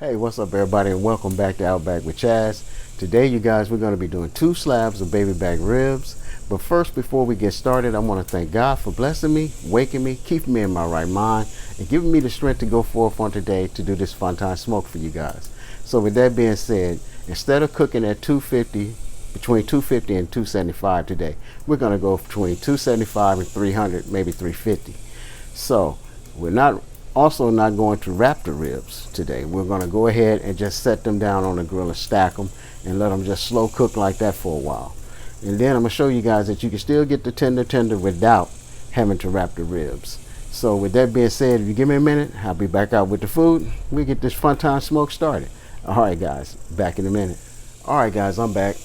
Hey, what's up everybody, and welcome back to Outback with Chaz. Today you guys, we're going to be doing 2 slabs of baby back ribs. But first, before we get started, I want to thank God for blessing me, waking me, keeping me in my right mind, and giving me the strength to go forth on today to do this fun time smoke for you guys. So with that being said, instead of cooking at 250, between 250 and 275 today, we're going to go between 275 and 300, maybe 350. So we're not going to wrap the ribs today. We're going to go ahead and just set them down on the grill and stack them and let them just slow cook like that for a while. And then I'm going to show you guys that you can still get the tender without having to wrap the ribs. So with that being said, if you give me a minute, I'll be back out with the food. We get this fun time smoke started. All right guys, back in a minute. All right guys, I'm back.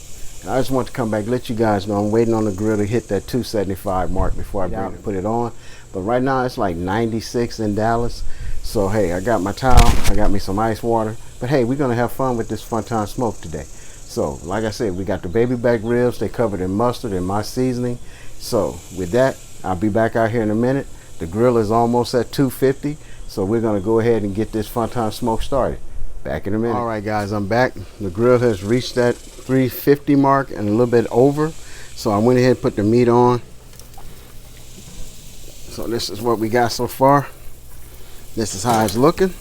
I just want to come back, let you guys know I'm waiting on the grill to hit that 275 mark before I bring it, put it on. But right now it's like 96 in Dallas. So hey, I got my towel, I got me some ice water. But hey, we're gonna have fun with this fun time smoke today. So like I said, we got the baby back ribs. They covered in mustard and my seasoning. So with that, I'll be back out here in a minute. The grill is almost at 250. So we're gonna go ahead and get this fun time smoke started. Back in a minute. All right guys, I'm back. The grill has reached that 350 mark and a little bit over. So I went ahead and put the meat on. So this is what we got so far. This is how it's looking.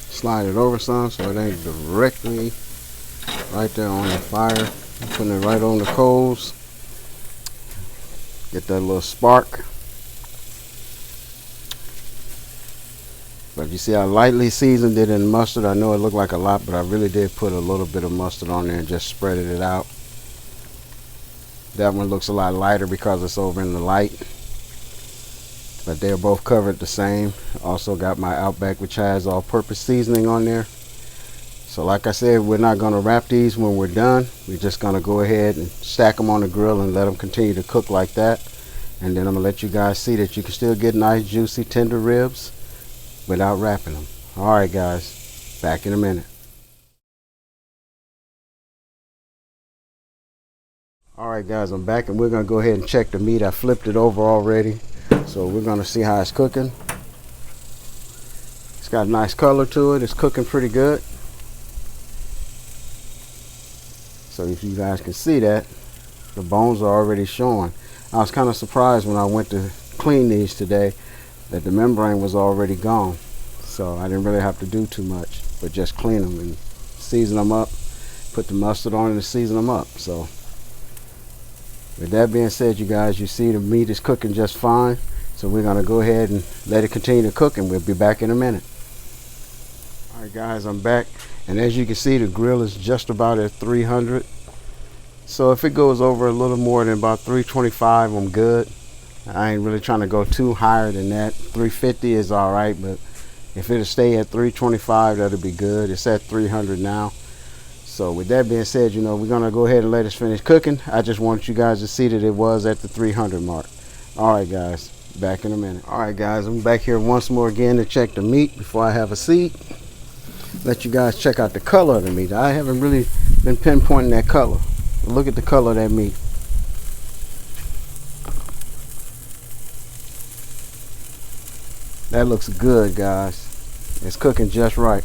Slide it over some so it ain't directly right there on the fire. I'm putting it right on the coals. Get that little spark. But you see I lightly seasoned it in mustard. I know it looked like a lot, but I really did put a little bit of mustard on there and just spreaded it out. That one looks a lot lighter because it's over in the light. But they're both covered the same. Also got my Outback with Chaz all-purpose seasoning on there. So like I said, we're not going to wrap these when we're done. We're just going to go ahead and stack them on the grill and let them continue to cook like that. And then I'm going to let you guys see that you can still get nice, juicy, tender ribs without wrapping them. Alright guys, back in a minute. Alright guys, I'm back and we're going to go ahead and check the meat. I flipped it over already. So we're going to see how it's cooking. It's got a nice color to it. It's cooking pretty good. So if you guys can see that, the bones are already showing. I was kind of surprised when I went to clean these today that the membrane was already gone. So I didn't really have to do too much, but just clean them and season them up. Put the mustard on and season them up. So with that being said, you guys, you see the meat is cooking just fine. So we're going to go ahead and let it continue to cook and we'll be back in a minute. Alright guys, I'm back. And as you can see, the grill is just about at 300. So if it goes over a little more than about 325, I'm good. I ain't really trying to go too higher than that. 350 is alright, but if it'll stay at 325, that'll be good. It's at 300 now. So with that being said, you know, we're going to go ahead and let it finish cooking. I just want you guys to see that it was at the 300 mark. Alright guys, back in a minute. Alright guys, I'm back here once more again to check the meat before I have a seat. Let you guys check out the color of the meat. I haven't really been pinpointing that color. Look at the color of that meat. That looks good, guys. It's cooking just right.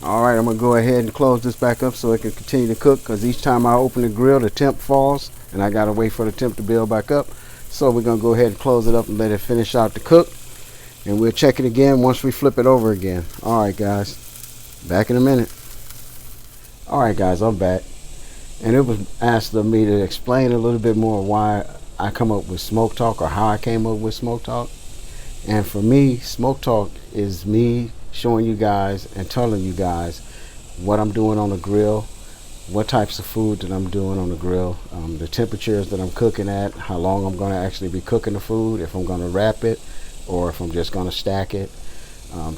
Alright, I'm going to go ahead and close this back up so it can continue to cook, because each time I open the grill the temp falls and I got to wait for the temp to build back up. So we're going to go ahead and close it up and let it finish out to cook. And we'll check it again once we flip it over again. Alright guys, back in a minute. Alright guys, I'm back. And it was asked of me to explain a little bit more why I come up with Smoke Talk, or how I came up with Smoke Talk. And for me, Smoke Talk is me showing you guys and telling you guys what I'm doing on the grill, what types of food that I'm doing on the grill, the temperatures that I'm cooking at, how long I'm going to actually be cooking the food, if I'm going to wrap it, or if I'm just going to stack it.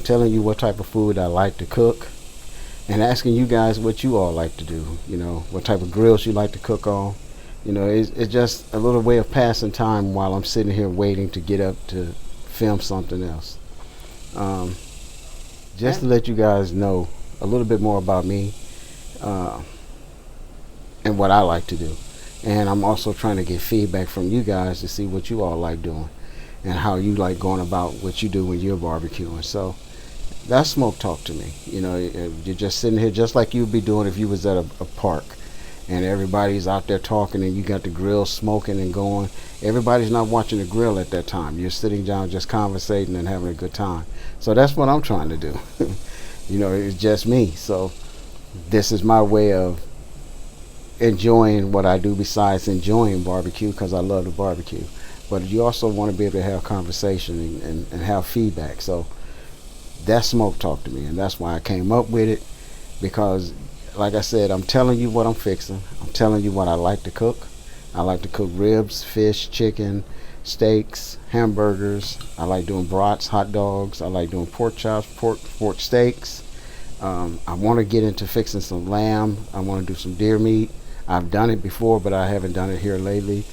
Telling you what type of food I like to cook, and asking you guys what you all like to do. You know, what type of grills you like to cook on, You know, it's just a little way of passing time while I'm sitting here waiting to get up to film something else. Um, just to let you guys know a little bit more about me uh, and what I like to do. And I'm also trying to get feedback from you guys to see what you all like doing and how you like going about what you do when you're barbecuing. So that's smoke talk to me. You know, you're just sitting here just like you'd be doing if you was at a park and everybody's out there talking and you got the grill smoking and going. Everybody's not watching the grill at that time. You're sitting down just conversating and having a good time. So that's what I'm trying to do. You know, it's just me. So this is my way of enjoying what I do besides enjoying barbecue, because I love the barbecue. But you also want to be able to have conversation and have feedback. So that's smoke talk to me, and that's why I came up with it, because like I said, I'm telling you what I'm fixing. I'm telling you what I like to cook. I like to cook ribs, fish, chicken, steaks, hamburgers. I like doing brats, hot dogs. I like doing pork chops, pork steaks. I want to get into fixing some lamb. I want to do some deer meat. I've done it before, but I haven't done it here lately.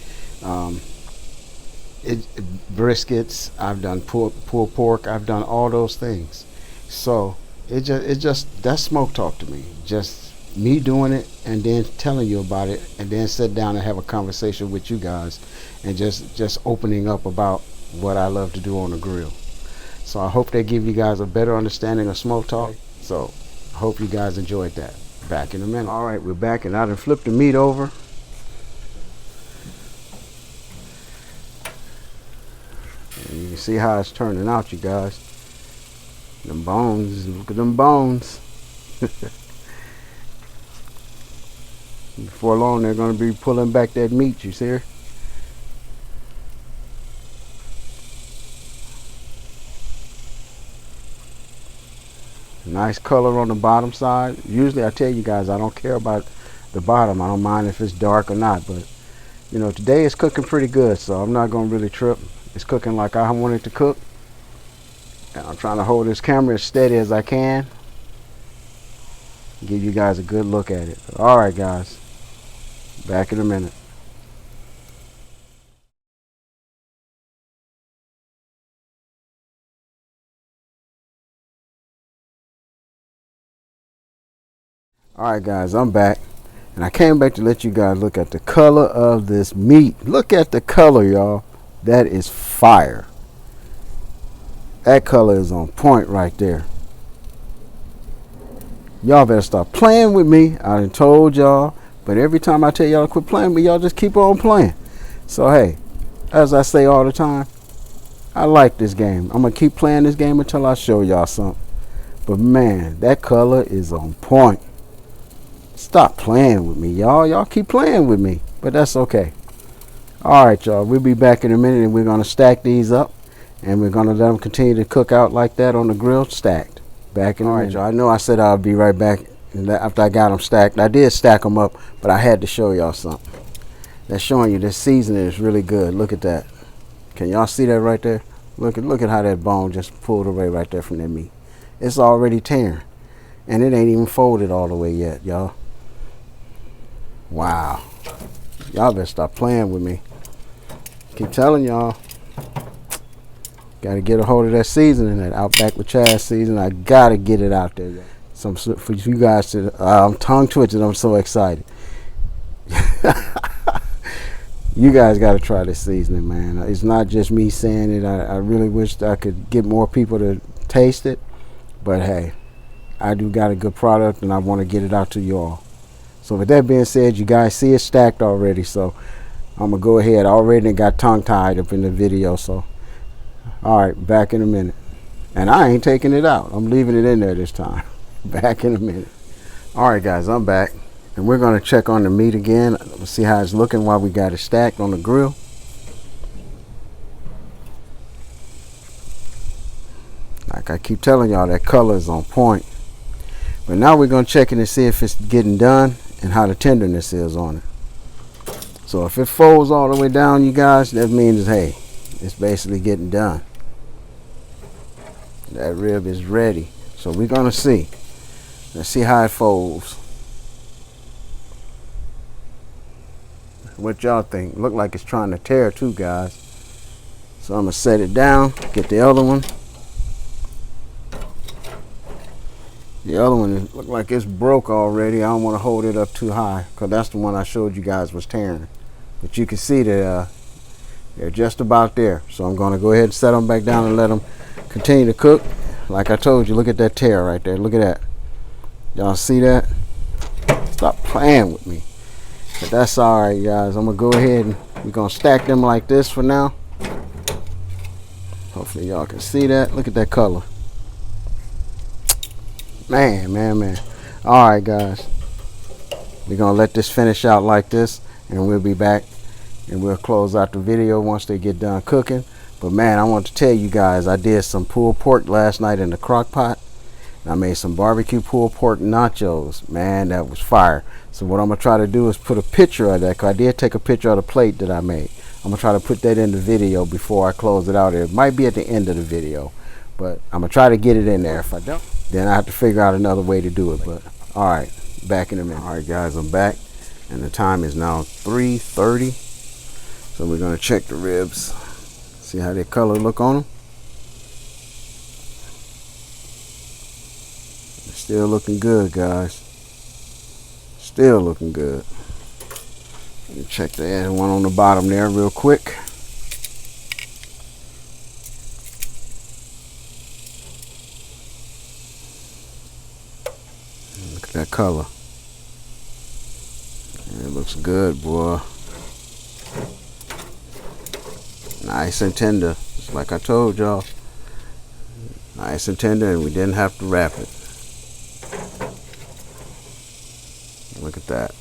Um, Briskets. I've done pulled pork. I've done all those things. So it just that's smoke talk to me. Just me doing it and then telling you about it, and then sit down and have a conversation with you guys, and just opening up about what I love to do on the grill. So I hope they give you guys a better understanding of smoke talk. So I hope you guys enjoyed that. Back in a minute. All right, we're back, and I done flipped the meat over. And you can see how it's turning out, you guys. Them bones, look at them bones. Before long, they're going to be pulling back that meat, you see her? Nice color on the bottom side. Usually I tell you guys I don't care about the bottom. I don't mind if it's dark or not, but you know, today it's cooking pretty good, so I'm not going to really trip. It's cooking like I want it to cook. And I'm trying to hold this camera as steady as I can. Give you guys a good look at it. Alright guys, back in a minute. Alright guys, I'm back. And I came back to let you guys look at the color of this meat. Look at the color, y'all. That is fire. That color is on point right there. Y'all better stop playing with me. I done told y'all. But every time I tell y'all to quit playing with me, y'all just keep on playing. So hey, as I say all the time, I like this game. I'm going to keep playing this game until I show y'all something. But man, that color is on point. Stop playing with me, y'all. Y'all keep playing with me, but that's okay. All right, y'all. We'll be back in a minute, and we're going to stack these up, and we're going to let them continue to cook out like that on the grill, stacked. Back in a minute. All right, y'all. I know I said I'll be right back after I got them stacked. I did stack them up, but I had to show y'all something. That's showing you this seasoning is really good. Look at that. Can y'all see that right there? Look at how that bone just pulled away right there from that meat. It's already tearing, and it ain't even folded all the way yet, y'all. Wow. Y'all better stop playing with me. Keep telling y'all. Gotta get a hold of that seasoning, that Outback with Chaz seasoning. I gotta get it out there. Some for you guys to, I'm tongue twitching. I'm so excited. You guys gotta try this seasoning, man. It's not just me saying it. I really wish I could get more people to taste it. But hey, I do got a good product, and I want to get it out to you all. So with that being said, you guys see it stacked already, so I'm going to go ahead. I already got tongue-tied up in the video, so alright, back in a minute. And I ain't taking it out. I'm leaving it in there this time. Back in a minute. Alright guys, I'm back. And we're going to check on the meat again. Let's see how it's looking while we got it stacked on the grill. Like I keep telling y'all, that color is on point. But now we're going to check it and see if it's getting done and how the tenderness is on it. So if it folds all the way down, you guys, that means, hey, it's basically getting done. That rib is ready. So we're going to see. Let's see how it folds. What y'all think? Look like it's trying to tear too, guys. So I'm gonna set it down, get the other one. The other one look like it's broke already. I don't want to hold it up too high because that's the one I showed you guys was tearing. But you can see that they're just about there. So I'm gonna go ahead and set them back down and let them continue to cook. Like I told you, look at that tear right there. Look at that. Y'all see that? Stop playing with me. But that's all right, guys. I'm gonna go ahead and we're gonna stack them like this for now. Hopefully y'all can see that. Look at that color. Man. All right, guys. We're gonna let this finish out like this, and we'll be back, and we'll close out the video once they get done cooking. But man, I want to tell you guys, I did some pulled pork last night in the crock pot. I made some barbecue pulled pork nachos. Man, that was fire. So what I'm gonna try to do is put a picture of that, because I did take a picture of the plate that I made. I'm gonna try to put that in the video before I close it out. It might be at the end of the video, but I'm gonna try to get it in there. If I don't, then I have to figure out another way to do it. But all right, back in a minute. All right, guys, I'm back, and the time is now 3:30. So we're gonna check the ribs, see how their color look on them. Still looking good, guys. Still looking good. Let me check the other one on the bottom there real quick. Look at that color. It looks good, boy. Nice and tender, just like I told y'all. Nice and tender, and we didn't have to wrap it. Look at that.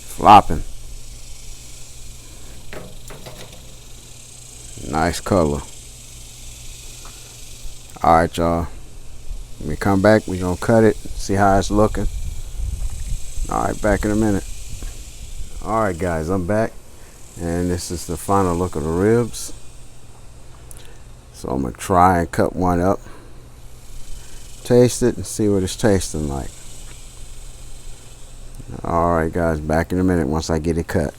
Flopping. Nice color. All right, y'all. When we come back, we're gonna cut it, see how it's looking. All right, back in a minute. All right, guys, I'm back, and this is the final look of the ribs. So I'm gonna try and cut one up, taste it, and see what it's tasting like. All right, guys, back in a minute once I get it cut.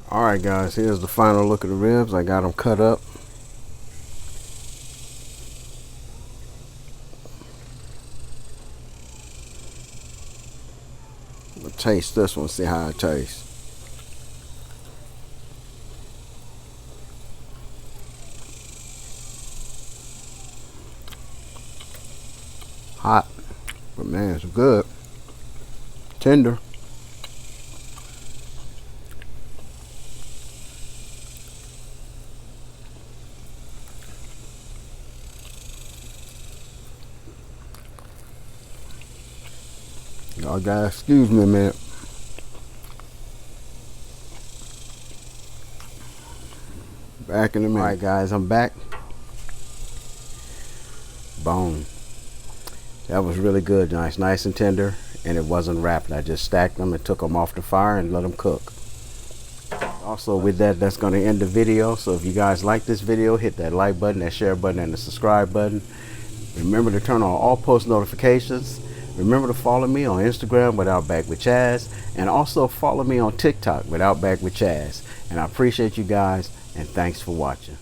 All right, guys, here's the final look of the ribs. I got them cut up. I'm gonna taste this one, see how it tastes. Hot, but man, it's good. Tender. Y'all guys, excuse me a minute. Back in a minute. All right, guys, I'm back. Bone. That was really good. Nice and tender, and it wasn't wrapped. I just stacked them and took them off the fire and let them cook. Also, with that, that's going to end the video. So if you guys like this video, hit that like button, that share button, and the subscribe button. Remember to turn on all post notifications. Remember to follow me on Instagram with Outback with Chaz, and also follow me on TikTok with Outback with Chaz. And I appreciate you guys, and thanks for watching.